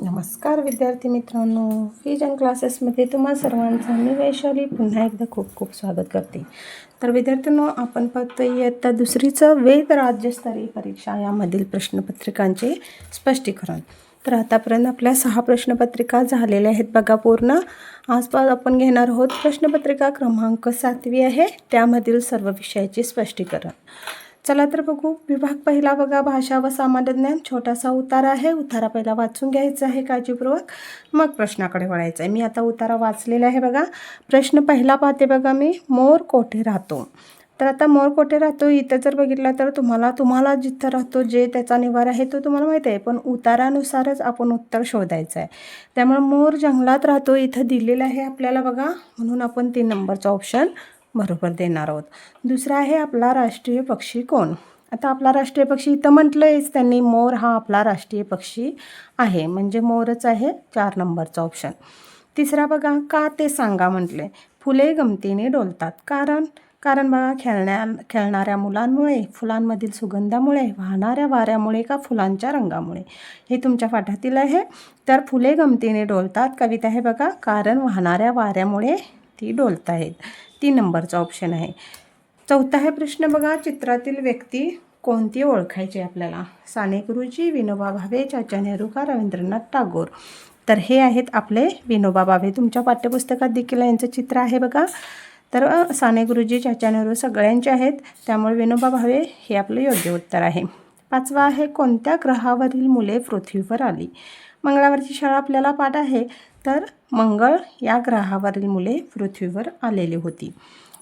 नमस्कार विद्यार्थी मित्रांनो, विजन क्लासेसमध्ये तुम्हा सर्वांचं मी वैशाली पुन्हा एकदा खूप खूप स्वागत करते. तर विद्यार्थ्यांनो, आपण पाहतो इयत्ता दुसरीचं वेद राज्यस्तरीय परीक्षा यामधील प्रश्नपत्रिकांचे स्पष्टीकरण. तर आतापर्यंत आपल्या 6 प्रश्नपत्रिका झालेल्या आहेत बघा पूर्ण. आजपास आपण घेणार आहोत प्रश्नपत्रिका क्रमांक 7वी आहे, त्यामधील सर्व विषयाचे स्पष्टीकरण. चला तर बघू. विभाग पहिला बघा, भाषा व सामान्य ज्ञान. छोटासा उतारा आहे, उतारा पहिला वाचून घ्यायचा आहे काळजीपूर्वक, मग प्रश्नाकडे वळायचं आहे. मी आता उतारा वाचलेला आहे बघा. प्रश्न पहिला पाहते बघा मी, मोर कोठे राहतो. तर आता मोर कोठे राहतो इथं जर बघितला तर तुम्हाला जिथं राहतो जे त्याचा निवार आहे तो तुम्हाला माहीत आहे, पण उतारानुसारच आपण उत्तर शोधायचं आहे. त्यामुळे मोर जंगलात राहतो इथं दिलेलं आहे आपल्याला बघा, म्हणून आपण 3 नंबरचा ऑप्शन बरोबर देणार आहोत. दुसरा आहे, आपला राष्ट्रीय पक्षी कोण. आता आपला राष्ट्रीय पक्षी इथं म्हटलं आहेच त्यांनी, मोर हा आपला राष्ट्रीय पक्षी आहे, म्हणजे मोरच आहे, 4 नंबरचा ऑप्शन. तिसरा बघा, का ते सांगा म्हटले. फुले गमतीने डोलतात. कारण बघा, खेळणाऱ्या मुलांमुळे, फुलांमधील सुगंधामुळे, वाहणाऱ्या वाऱ्यामुळे का फुलांच्या रंगामुळे. हे तुमच्या पाठातील आहे. तर फुले गमतीने डोलतात कविता आहे बघा, कारण वाहणाऱ्या वाऱ्यामुळे ती डोलत आहेत. 3 नंबरचा ऑप्शन आहे. चौथा आहे प्रश्न बघा, चित्रातील व्यक्ती कोणती ओळखायची आपल्याला. साने गुरुजी, विनोबा भावे, चाचा नेहरू का रवींद्रनाथ टागोर. तर हे आहेत आपले विनोबा भावे. तुमच्या पाठ्यपुस्तकात देखील यांचं चित्र आहे बघा. तर साने गुरुजी, चाचा नेहरू सगळ्यांचे आहेत, त्यामुळे विनोबा भावे हे आपलं योग्य उत्तर आहे. पाचवा आहे, कोणत्या ग्रहावरील मुले पृथ्वीवर आली. मंगळावरची शाळा आपल्याला पाठ आहे, तर मंगळ या ग्रहावरील मुले पृथ्वीवर आलेली होती.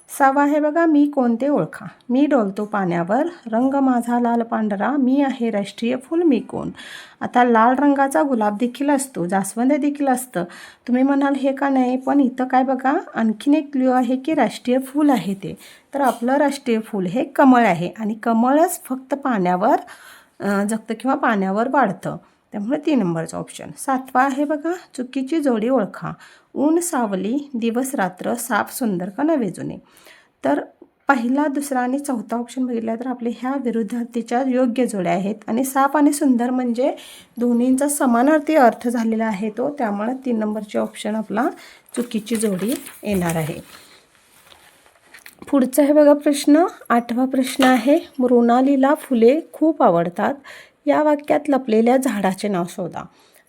6वा आहे बघा, मी कोणते ओळखा. मी डोलतो पाण्यावर, रंग माझा लाल पांढरा, मी आहे राष्ट्रीय फूल, मी कोण. आता लाल रंगाचा गुलाब देखील असतो, जास्वंद देखील असतं. तुम्ही म्हणाल हे का नाही, पण इथं काय बघा, आणखीन एक क्ल्यू आहे की राष्ट्रीय फूल आहे ते. तर आपलं राष्ट्रीय फूल हे कमळ आहे, आणि कमळच फक्त पाण्यावर जगतं किंवा पाण्यावर वाढतं, त्यामुळे 3 नंबरचा ऑप्शन. 7वा आहे बघा, चुकीची जोडी ओळखा. ऊन सावली, दिवस रात्र, साप सुंदर का नवे जुने. तर पहिला, दुसरा आणि चौथा ऑप्शन बघितला तर आपले ह्या विरुद्धार्थीच्या योग्य जोड्या आहेत, आणि साप आणि सुंदर म्हणजे दोन्हींचा समानार्थी अर्थ झालेला आहे तो, त्यामुळे 3 नंबरचे ऑप्शन आपला चुकीची जोडी येणार आहे. पुढचा आहे बघा प्रश्न, 8वा प्रश्न आहे, मृणालीला फुले खूप आवडतात. या वाक्यात लपलेल्या झाडाचे नाव शोधा.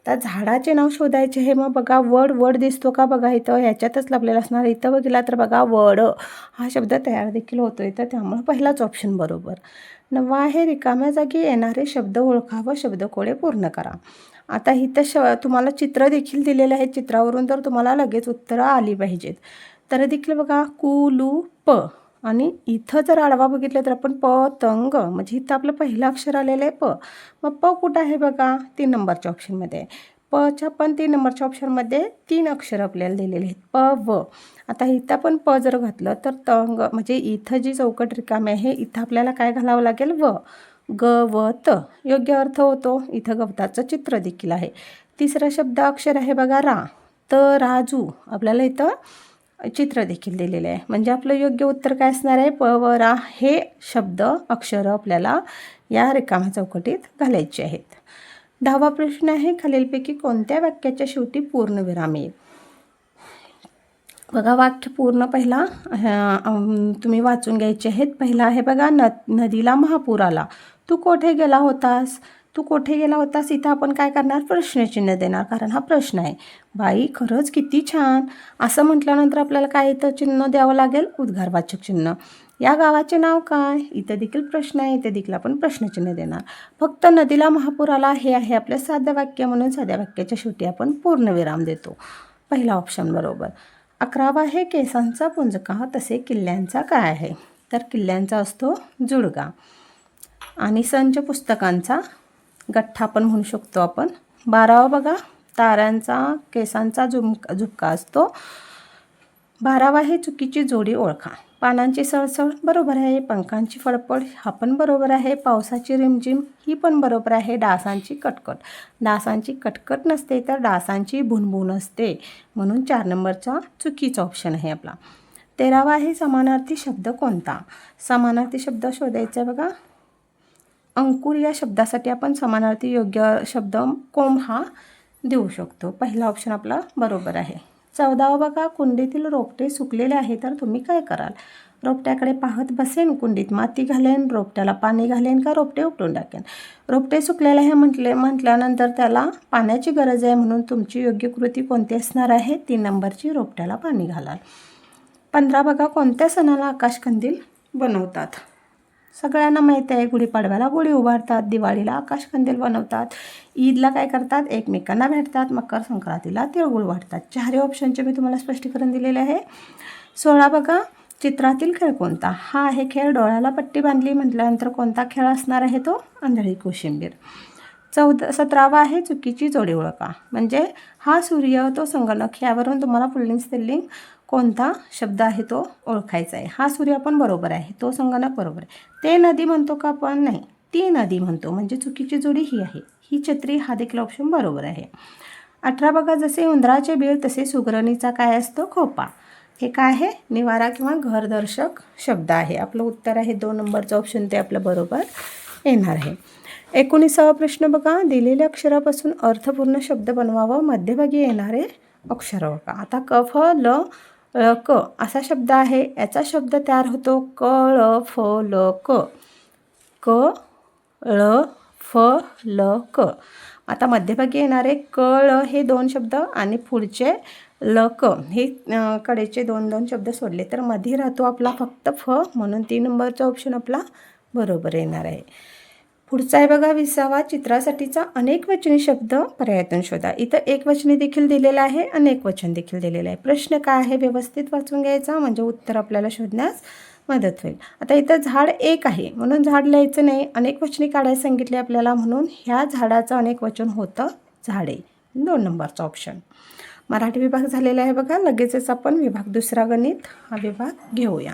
तर झाडाचे नाव शोधायचे आहे. मग बघा, वड दिसतो का बघा इथं, ह्याच्यातच लपलेला असणार. इथं बघितला तर बघा, वड हा शब्द तयार देखील होतो इथं, त्यामुळे पहिलाच ऑप्शन बरोबर. 9वा आहे, रिकाम्या जागी येणारे शब्द ओळखा व शब्दकोळे पूर्ण करा. आता इथं तुम्हाला चित्र देखील दिलेले आहे, चित्रावरून तर तुम्हाला लगेच उत्तरं आली पाहिजेत. तर देखील बघा, कुलूप, आणि इथं जर आडवा बघितलं तर आपण पतंग, म्हणजे इथं आपलं पहिलं अक्षर आलेलं आहे प. मग प कुठं आहे बघा, 3 नंबरच्या ऑप्शनमध्ये आहे. पच्या पण 3 नंबरच्या ऑप्शनमध्ये 3 अक्षर आपल्याला दिलेले आहेत, प व. आता इथं पण प जर घातलं तर तंग, म्हणजे इथं जी चौकट रिकामी आहे इथं आपल्याला काय घालावं लागेल, व. गवत योग्य अर्थ होतो. इथं गवताचं चित्र देखील आहे. तिसरा शब्द अक्षर आहे बघा, रा. तराजू आपल्याला इथं चित्र देखील दिलेले आहे, म्हणजे आपलं योग्य उत्तर काय असणार आहे, प व रा हे शब्द अक्षरं आपल्याला या रिकाम्या चौकटीत घालायचे आहेत. 10वा प्रश्न आहे, खालीलपैकी कोणत्या वाक्याच्या शेवटी पूर्णविराम येईल. बघा, वाक्य पूर्ण पहिला तुम्ही वाचून घ्यायचे आहेत. पहिला आहे बघा, नदीला महापूर आला, तू कोठे गेला होतास. तू कोठे गेला होतास इथं आपण काय करणार, प्रश्नचिन्ह देणार, कारण हा प्रश्न आहे. बाई खरंच किती छान असं म्हटल्यानंतर आपल्याला काय इथं चिन्ह द्यावं लागेल, उद्गारवाचक चिन्ह. या गावाचे नाव काय, इथं देखील प्रश्न आहे, इथे देखील आपण प्रश्नचिन्ह देणार. फक्त नदीला महापूर आला हे आहे आपलं साधं वाक्य, म्हणून साध्या वाक्याच्या शेवटी आपण पूर्णविराम देतो. पहिला ऑप्शन बरोबर. 11वा आहे, केसांचा पुंजका तसे किल्ल्यांचा काय आहे. तर किल्ल्यांचा असतो जुडगा, आणि संच पुस्तकांचा गठ्ठा पण म्हणू शकतो आपण. 12वा बघा, ताऱ्यांचा केसांचा झुपका असतो. 12वा आहे, चुकीची जोडी ओळखा. पानांची सळसळ बरोबर आहे, पंखांची फडफड हा पण बरोबर आहे, पावसाची रिमझिम ही पण बरोबर आहे, डासांची कटकट नसते तर डासांची भुणभुण असते, म्हणून 4 नंबरचा चुकीचा ऑप्शन आहे आपला. 13वा आहे, समानार्थी शब्द कोणता. समानार्थी शब्द शोधायचा आहे बघा. अंकुर या शब्दासाठी आपण समानार्थी योग्य शब्द कोंब हा देऊ शकतो. पहिला ऑप्शन आपला बरोबर आहे. 14वा बघा, कुंडीतील रोपटे सुकलेले आहे तर तुम्ही काय कराल? रोपट्याकडे पाहत बसेन, कुंडीत माती घालेन, रोपट्याला पाणी घालेन का रोपटे उपटून टाकेन? रोपटे सुकलेले आहे म्हटल्यानंतर त्याला पाण्याची गरज आहे म्हणून तुमची योग्य कृती कोणती असणार आहे? 3 नंबरची, रोपट्याला पाणी घालाल. 15 बघा, कोणत्या सणाला आकाशकंदील बनवतात? सगळ्यांना माहिती आहे, गुढीपाडव्याला गुढी उभारतात, दिवाळीला आकाशकंदील बनवतात, ईदला काय करतात? एकमेकांना भेटतात, मकर संक्रांतीला तिळगुळ वाटतात. 4 ऑप्शनचे मी तुम्हाला स्पष्टीकरण दिलेले आहे. 16 बघा, चित्रातील खेळ कोणता? हा आहे खेळ. डोळ्याला पट्टी बांधली म्हटल्यानंतर कोणता खेळ असणार आहे तो? आंधळी कोशिंबीर. 17वा आहे, चुकीची जोडी ओळखा. म्हणजे हा सूर्य, तो संगणक, यावरून तुम्हाला पुल्लिंग स्त्रीलिंग कोणता शब्द आहे तो ओळखायचा आहे. हा सूर्य पण बरोबर आहे, तो संगणक बरोबर आहे. ते नदी म्हणतो का आपण? नाही, ती नदी म्हणतो, म्हणजे चुकीची जोडी ही आहे. ही छत्री, हा देखील ऑप्शन बरोबर आहे. 18 बघा, जसे उंदराचे बिळ तसे सुगरणीचा काय असतो? खोपा. हे काय आहे? निवारा किंवा घरदर्शक शब्द आहे. आपलं उत्तर आहे 2 नंबरचं ऑप्शन, ते आपलं बरोबर येणार आहे. 19वा प्रश्न बघा, दिलेल्या अक्षरापासून अर्थपूर्ण शब्द बनवावा. मध्यभागी येणारे अक्षर बघा. आता क फ ल क असा शब्द आहे. याचा शब्द तयार होतो क ळ फ ल क. क ळ फ ल क. आता मध्यभागी येणारे क ळ हे 2 शब्द आणि पुढचे ल क हे कडेचे 2 शब्द सोडले तर मध्ये राहतो आपला फक्त फ, म्हणून 3 नंबरचा ऑप्शन आपला बरोबर येणार आहे. पुढचा आहे बघा 20वा, चित्रासाठीचा अनेकवचनी शब्द पर्यायातून शोधा. इथं एकवचनी देखील दिलेलं आहे, अनेकवचन देखील दिलेलं आहे. प्रश्न काय आहे व्यवस्थित वाचून घ्यायचा, म्हणजे उत्तर आपल्याला शोधण्यास मदत होईल. आता इथं झाड एक आहे म्हणून झाड लिहायचं नाही, अनेकवचनी काढायला सांगितले आपल्याला, म्हणून ह्या झाडाचं अनेकवचन होतं झाडे. 2 नंबरचा ऑप्शन. मराठी विभाग झालेला आहे बघा. लगेचच आपण विभाग दुसरा गणित हा विभाग घेऊया.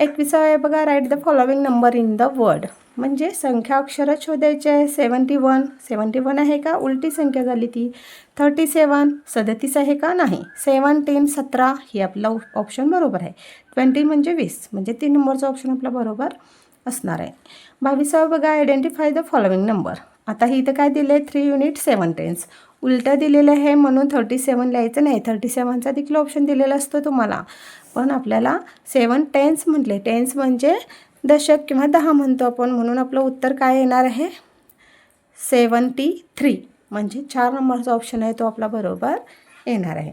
21वा आहे बघा, write the following number in the word. म्हणजे संख्या अक्षर शोधायचे आहे. 71 आहे का? उलटी संख्या झाली ती. 37 आहे का? नाही. 17 17 ही आपला ऑप्शन बरोबर आहे. 20 म्हणजे 20, म्हणजे 3 नंबरचा ऑप्शन आपला बरोबर असणार आहे. 22वा बघा, आयडेंटिफाय द फॉलोविंग नंबर. आता ही इथं काय दिलं आहे? 3 युनिट 7 टेन्स. उलटं दिलेलं आहे म्हणून 37 लिहायचं नाही. 37चा देखील ऑप्शन दिलेला असतो तुम्हाला, पण आपल्याला 7 टेन्स म्हटले. टेन्स म्हणजे दशक किंवा 10 म्हणतो आपण, म्हणून आपलं उत्तर काय येणार आहे? 73, म्हणजे 4 नंबरचा ऑप्शन आहे तो आपला बरोबर येणार आहे.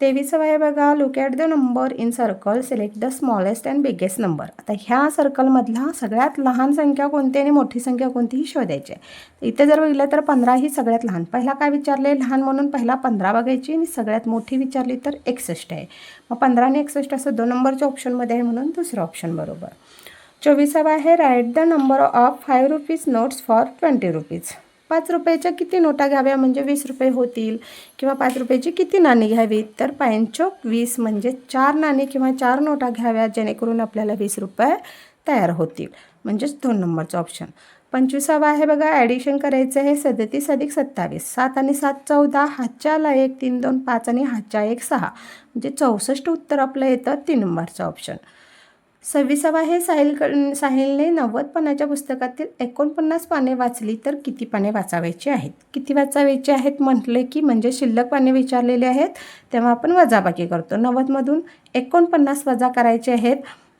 23वा आहे बघा, look at the number in circle, select the smallest and biggest number. आता ह्या सर्कलमधला सगळ्यात लहान संख्या कोणती आणि मोठी संख्या कोणतीही शोधायची आहे. इथे जर बघितलं तर 15 ही सगळ्यात लहान. पहिला काय विचारले? लहान, म्हणून पहिला 15 बघायची, आणि सगळ्यात मोठी विचारली तर 61 आहे. मग 15 आणि 61 असं 2 नंबरच्या ऑप्शनमध्ये आहे, म्हणून दुसरं ऑप्शन बरोबर. 24वा आहे, write the number of 5 rupees notes for 20 rupees. 5 रुपयाच्या किती नोटा घ्याव्या म्हणजे 20 रुपये होतील, किंवा 5 रुपयाची किती नाणी घ्यावीत? तर 5 20, म्हणजे 4 नाणी किंवा 4 नोटा घ्याव्यात, जेणेकरून आपल्याला 20 रुपये तयार होतील, म्हणजेच 2 नंबरचा ऑप्शन. 25वा आहे बघा, ॲडिशन करायचं आहे. 37 अधिक 27, 7 आणि 7 14, हातच्याला 1, 3 2 5 आणि हातच्या 1 6, म्हणजे 64 उत्तर आपलं येतं 3 नंबरचा ऑप्शन. 26वा आहे, साहिलने 90 पानाच्या पुस्तकातील 49 पाने वाचली तर किती पाने वाचावायची आहेत? किती वाचावायची आहेत म्हटले की, म्हणजे शिल्लक पाने विचारलेले आहेत तेव्हा आपण वजाबाकी करतो. 90मधून 49 वजा करायचे आहेत,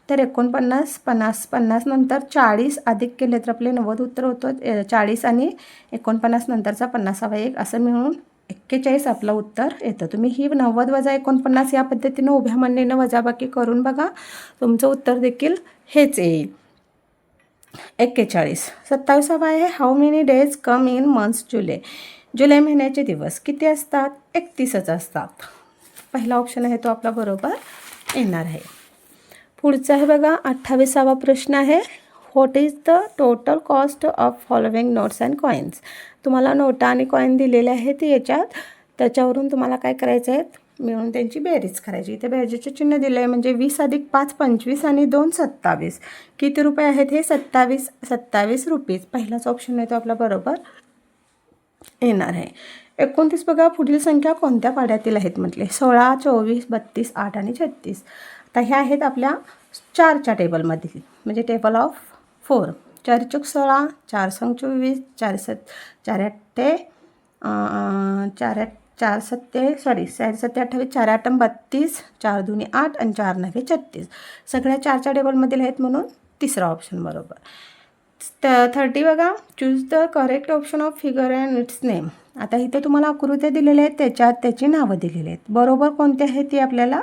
तर 49 50 50 नंतर 40 अधिक केले तर आपले 90 उत्तर होतं. 40 आणि 49 नंतरचा 50वा 1 असं मिळून 41 आपलं उत्तर येतं. तुम्ही ही 90 वजा 49 या पद्धतीनं उभ्या मांडणीनं वजाबाकी करून बघा, तुमचं उत्तर देखील हेच येईल, 41. 27वा आहे, how many days come in months July. जुलै महिन्याचे दिवस किती असतात? 31च असतात. पहिला ऑप्शन आहे तो आपला बरोबर येणार आहे. पुढचा आहे बघा 28वा प्रश्न आहे, what is the total cost of following notes and coins. तुम्हाला नोटा आणि कॉईन दिलेले आहेत याच्यात, त्याच्यावरून तुम्हाला काय करायचं आहे? मिळून त्यांची बेरीज करायची. इथे बेरजेचे चिन्ह दिलं आहे, म्हणजे 20 अधिक 5 25 आणि 2 27. किती रुपये आहेत हे? 27 रुपीज. पहिलाच ऑप्शन आहे तो आपला बरोबर येणार आहे. 29 बघा, पुढील संख्या कोणत्या पाढ्यातील आहेत म्हटले? 16 24 32 8 आणि 36. आता ह्या आहेत आपल्या 4च्या टेबलमधील, म्हणजे टेबल ऑफ 4. 4 चूक 16, 4 संग 24, 4 7 4 8 चार सत्ते 28, 4 8 32, 4 2 8 आणि 4 9 36. सगळ्या 4च्या टेबलमधील आहेत म्हणून तिसरा ऑप्शन बरोबर. 30 बघा, choose the correct option of figure and it's name. आता इथे तुम्हाला आकृत्या दिलेल्या आहेत, त्याच्यात त्याची नावं दिलेली आहेत. बरोबर कोणते आहेत ते आपल्याला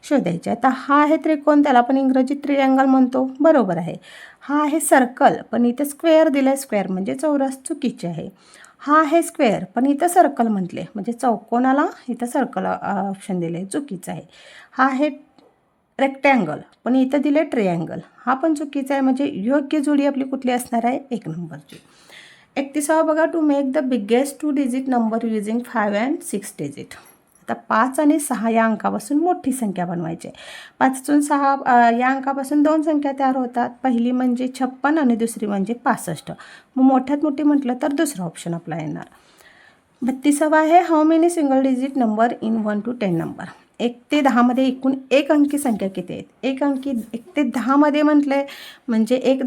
शोधायचे. आता हा आहे त्रिकोण, त्याला आपण इंग्रजीत ट्रिअँगल म्हणतो, बरोबर आहे. हा आहे सर्कल, पण इथे स्क्वेअर दिलं आहे, स्क्वेअर म्हणजे चौरस, चुकीचे आहे. हा आहे स्क्वेअर, पण इथं सर्कल म्हटले म्हणजे चौकोनाला इथं सर्कल ऑप्शन दिले, चुकीचं आहे. हा आहे रेक्टँगल, पण इथं दिले ट्रिअँगल, हा पण चुकीचा आहे. म्हणजे योग्य जोडी आपली कुठली असणार आहे, 1 नंबरची. 31 बघा, to make the biggest 2 digit number using 5 and 6 digit. आता 5 आणि 6 या अंकापासून मोठी संख्या बनवायची आहे. 5 6 या अंकापासून 2 संख्या तयार होतात. पहिली म्हणजे 56 आणि दुसरी म्हणजे 65. मग मोठ्यात मोठी म्हटलं तर दुसरा ऑप्शन आपला येणार. 32 आहे, how many single digit number in 1 to 10 number. 1 ते 10 एकूण एक अंकी संख्या किती आहेत? 1 ते 10 म्हटलं म्हणजे एक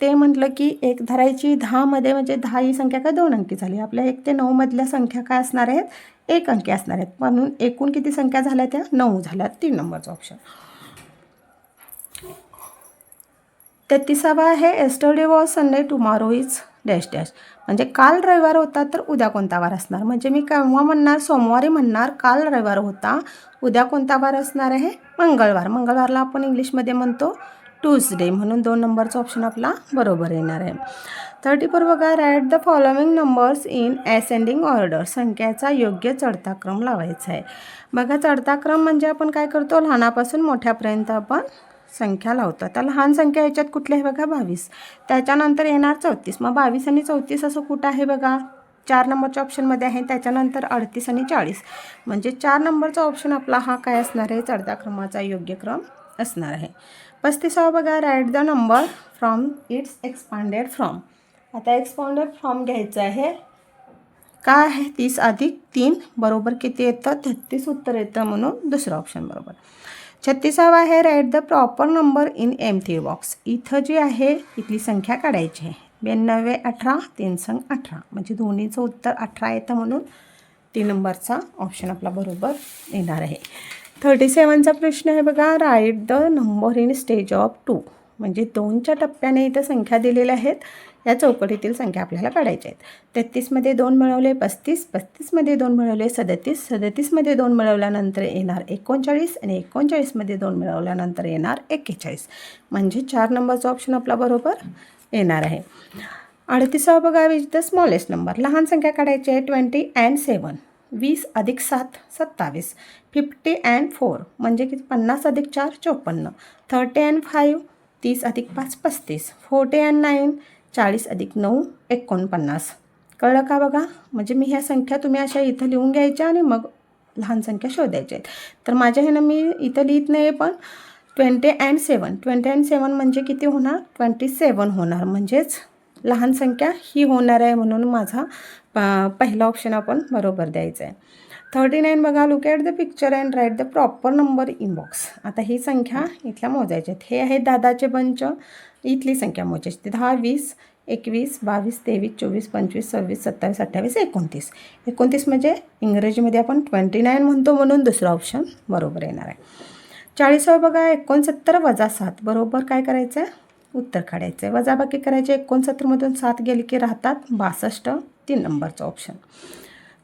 ते म्हटलं की एक धरायची, 10 म्हणजे 10 ही संख्या काय 2 अंकी झाली. आपल्या 1 ते 9 मधल्या संख्या काय असणार आहेत? 1 अंकी असणार आहेत. म्हणून एकूण किती संख्या झाल्या त्या? 9 झाल्या. 3 नंबरचा ऑप्शन. 33 आहे, yesterday was Sunday tomorrow is dash dash. म्हणजे काल रविवार होता तर उद्या कोणता वार असणार? म्हणजे मी केव्हा म्हणणार? सोमवारी म्हणणार. काल रविवार होता, उद्या कोणता वार असणार आहे? मंगळवार. मंगळवारला आपण इंग्लिशमध्ये म्हणतो ट्यूजडे, म्हणून 2 नंबरचा ऑप्शन आपला बरोबर येणार आहे. 34 बघा, write the following numbers in ascending order. संख्याचा योग्य चढता क्रम लावायचा आहे. बघा, चढता क्रम म्हणजे आपण काय करतो? लहानापासून मोठ्यापर्यंत आपण संख्या लावतो. आता लहान संख्या ह्याच्यात कुठली आहे बघा? 22. त्याच्यानंतर येणार 34. मग 22 आणि 34 असं कुठं आहे बघा? 4 नंबरच्या ऑप्शनमध्ये आहे. त्याच्यानंतर 38 आणि 40. म्हणजे 4 नंबरचा ऑप्शन आपला हा काय असणार आहे? चढता क्रमाचा योग्य क्रम असणार आहे. 35 बघा, write the number from its expanded from. आता एक्सपांडेड फ्रॉम घ्यायचं आहे. काय आहे? 30 अधिक 3 बरोबर किती येतं? 33 उत्तर येतं, म्हणून दुसरं ऑप्शन बरोबर. 36 आहे, write the proper number in M3 box. इथं जी आहे इथली संख्या काढायची आहे. 92 18 3 संग 18, म्हणजे दोन्हीचं उत्तर 18 येतं, म्हणून 3 नंबरचा ऑप्शन आपला बरोबर येणार आहे. 37चा प्रश्न आहे बघा, write the number in stage of 2. म्हणजे 2च्या टप्प्याने इथं संख्या दिलेल्या आहेत. या चौकटीतील संख्या आपल्याला काढायच्या आहेत. 33मध्ये 2 मिळवले 35, 35मध्ये 2 मिळवले 37, 37मध्ये 2 मिळवल्यानंतर येणार 39 आणि 39मध्ये 2 मिळवल्यानंतर येणार 41. म्हणजे 4 नंबरचा ऑप्शन आपला बरोबर येणार आहे. 38 बघा, विच द स्मॉलेस्ट नंबर. लहान संख्या काढायची आहे. 20 and 7, 20 अधिक 7 27, 50 and 4 म्हणजे किती? 50 अधिक 4 54, 30 and 5 30 अधिक 5 35, 40 and 9 40 अधिक 9 49. कळलं का बघा? म्हणजे मी ह्या संख्या तुम्ही अशा इथं लिहून घ्यायच्या आणि मग लहान संख्या शोधायच्या आहेत. तर माझ्या ह्यानं मी इथं लिहित नाही, पण 20 and 7, 20 and 7 म्हणजे किती होणार? 27 होणार. म्हणजेच लहान संख्या ही होणार आहे, म्हणून माझा पहिला ऑप्शन आपण बरोबर द्यायचा आहे. 39 बघा, look at the picture and write the proper number in box. आता ही संख्या इथल्या मोजायच्या आहेत. हे आहे दादाचे पंच. इथली संख्या मोजायची. 10 20 21 22 23 24 25 26 27 28 29. 29 म्हणजे इंग्रजीमध्ये आपण 29 म्हणतो, म्हणून दुसरा ऑप्शन बरोबर येणार आहे. 40 बघा, 69 वजा 7 बरोबर काय करायचं आहे? उत्तर काढायचं आहे. वजाबाकी करायचे. 69मधून 7 गेले की राहतात 62. 3 नंबरचा ऑप्शन.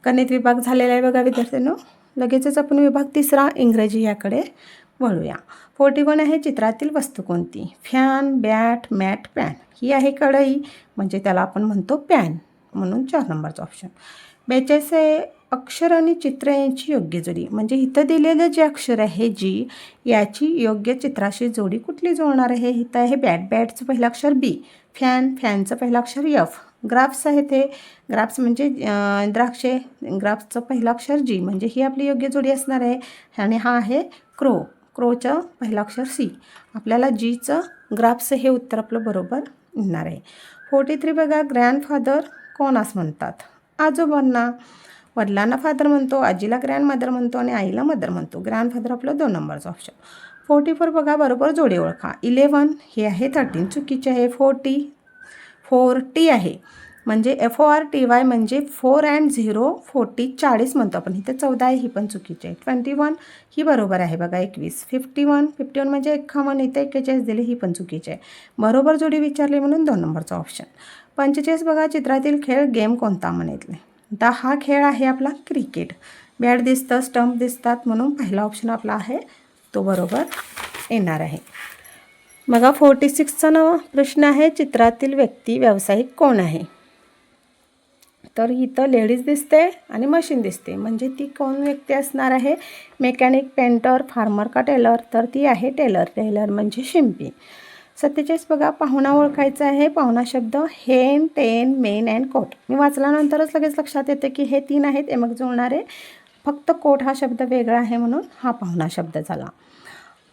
गणित विभाग झालेला आहे बघा विद्यार्थ्यांनो. लगेचच आपण विभाग 3 इंग्रजी याकडे वळूया. 41 आहे, चित्रातील वस्तू कोणती? Fan, bat, mat, pan. ही आहे कढई, म्हणजे त्याला आपण म्हणतो पॅन, म्हणून 4 नंबरचा ऑप्शन. 42 आहे, अक्षर आणि चित्र यांची योग्य जोडी. म्हणजे इथं दिलेलं जे अक्षर आहे जी, याची योग्य चित्राशी जोडी कुठली जोडणार आहे? इथं आहे बॅट, बॅटचं पहिलं अक्षर B, फॅन, फॅनचं पहिलं अक्षर F. ग्राफ्स आहे ते, ग्राफ्स म्हणजे द्राक्षे, ग्राफ्सचं पहिलं अक्षर G, म्हणजे ही आपली योग्य जोडी असणार आहे. आणि हा आहे क्रो, क्रोचं पहिलं अक्षर C. आपल्याला Gचं ग्राफ्स हे उत्तर आपलं बरोबर येणार आहे. 43 बघा, ग्रँडफादर कोणास म्हणतात? आजोबांना. वडिलांना फादर म्हणतो, आजीला ग्रँडमदर म्हणतो आणि आईला मदर म्हणतो. ग्रँडफादर आपलं 2 नंबरचा ऑप्शन. 44 बघा, बरोबर जोडी ओळखा. 11 हे आहे 13, चुकीचे आहे. 40 4T आहे, म्हणजे FORTY म्हणजे 4 and 0 40 40 म्हणतो आपण. इथे 14 आहे, ही पण चुकीची आहे. 21 ही बरोबर आहे बघा. 21 51 म्हणजे 51, इथे 41 दिली, ही पण चुकीची आहे. बरोबर जोडी विचारली म्हणून 2 नंबरचा ऑप्शन. 45 बघा, चित्रातील खेळ गेम कोणता म्हणायतले. आता हा खेळ आहे आपला क्रिकेट. बॅट दिसतं, स्टंप दिसतात, म्हणून पहिला ऑप्शन आपला आहे तो बरोबर येणार आहे. बघा 46चा प्रश्न आहे, चित्रातील व्यक्ती व्यावसायिक कोण आहे. तर इथं लेडीज दिसते आणि मशीन दिसते, म्हणजे ती कोण व्यक्ती असणार आहे. मेकॅनिक, पेंटर, फार्मर का टेलर. तर ती आहे टेलर. टेलर म्हणजे शिंपी. 47 बघा, पाहुणा ओळखायचा आहे. पाहुणा शब्द हेन, टेन, मेन अँड कोट. मी वाचल्यानंतरच लगेच लक्षात येते की हे 3 आहेत, मग जुळणारे. फक्त कोट हा शब्द वेगळा आहे म्हणून हा पाहुणा शब्द झाला.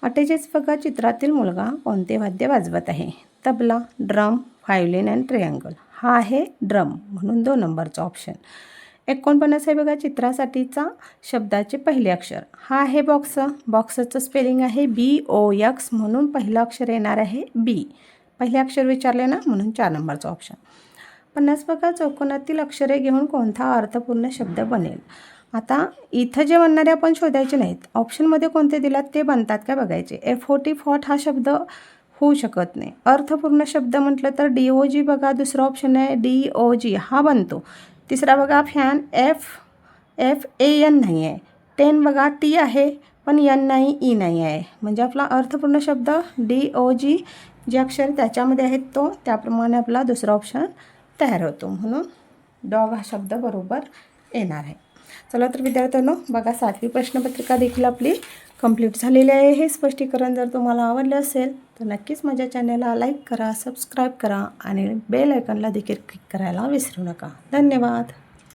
48 बघा, चित्रातील मुलगा कोणते वाद्य वाजवत आहे. Tabla, drum, violin and triangle. हा आहे ड्रम, म्हणून 2 नंबरचा ऑप्शन. 49 आहे बघा, चित्रासाठीचा शब्दाचे पहिले अक्षर. हा आहे बॉक्स. बॉक्सचं स्पेलिंग आहे BOX, म्हणून पहिलं अक्षर येणार आहे B. पहिले अक्षर विचारले ना, म्हणून 4 नंबरचा ऑप्शन. 50 बघा, चौकोनातील अक्षरे घेऊन कोणता अर्थपूर्ण शब्द बनेल. आता इथं जे म्हणणारे आपण शोधायचे नाहीत, ऑप्शनमध्ये कोणते दिलात ते बनतात का बघायचे. FOT फॉट हा शब्द होऊ शकत नाही. अर्थपूर्ण शब्द म्हटलं तर DOG बघा, दुसरा ऑप्शन आहे DOG, हा बनतो. तिसरा बघा फॅन, FAN नाही आहे. 10 बघा, T आहे पण N नाही, E नाही आहे, म्हणजे आपला अर्थपूर्ण शब्द DOG जे अक्षर त्याच्यामध्ये आहेत तो, त्याप्रमाणे आपला दुसरा ऑप्शन तयार होतो, म्हणून डॉग हा शब्द बरोबर येणार आहे. चला तर विद्यार्थ्यांनो, बघा 7वी प्रश्नपत्रिका देखील आपली कंप्लीट झालेली आहे. हे स्पष्टीकरण जर तुम्हाला आवडले असेल तर नक्कीच माझ्या चॅनलला लाईक करा, सबस्क्राईब करा आणि बेल आयकॉनला देखील क्लिक करायला विसरू नका. धन्यवाद.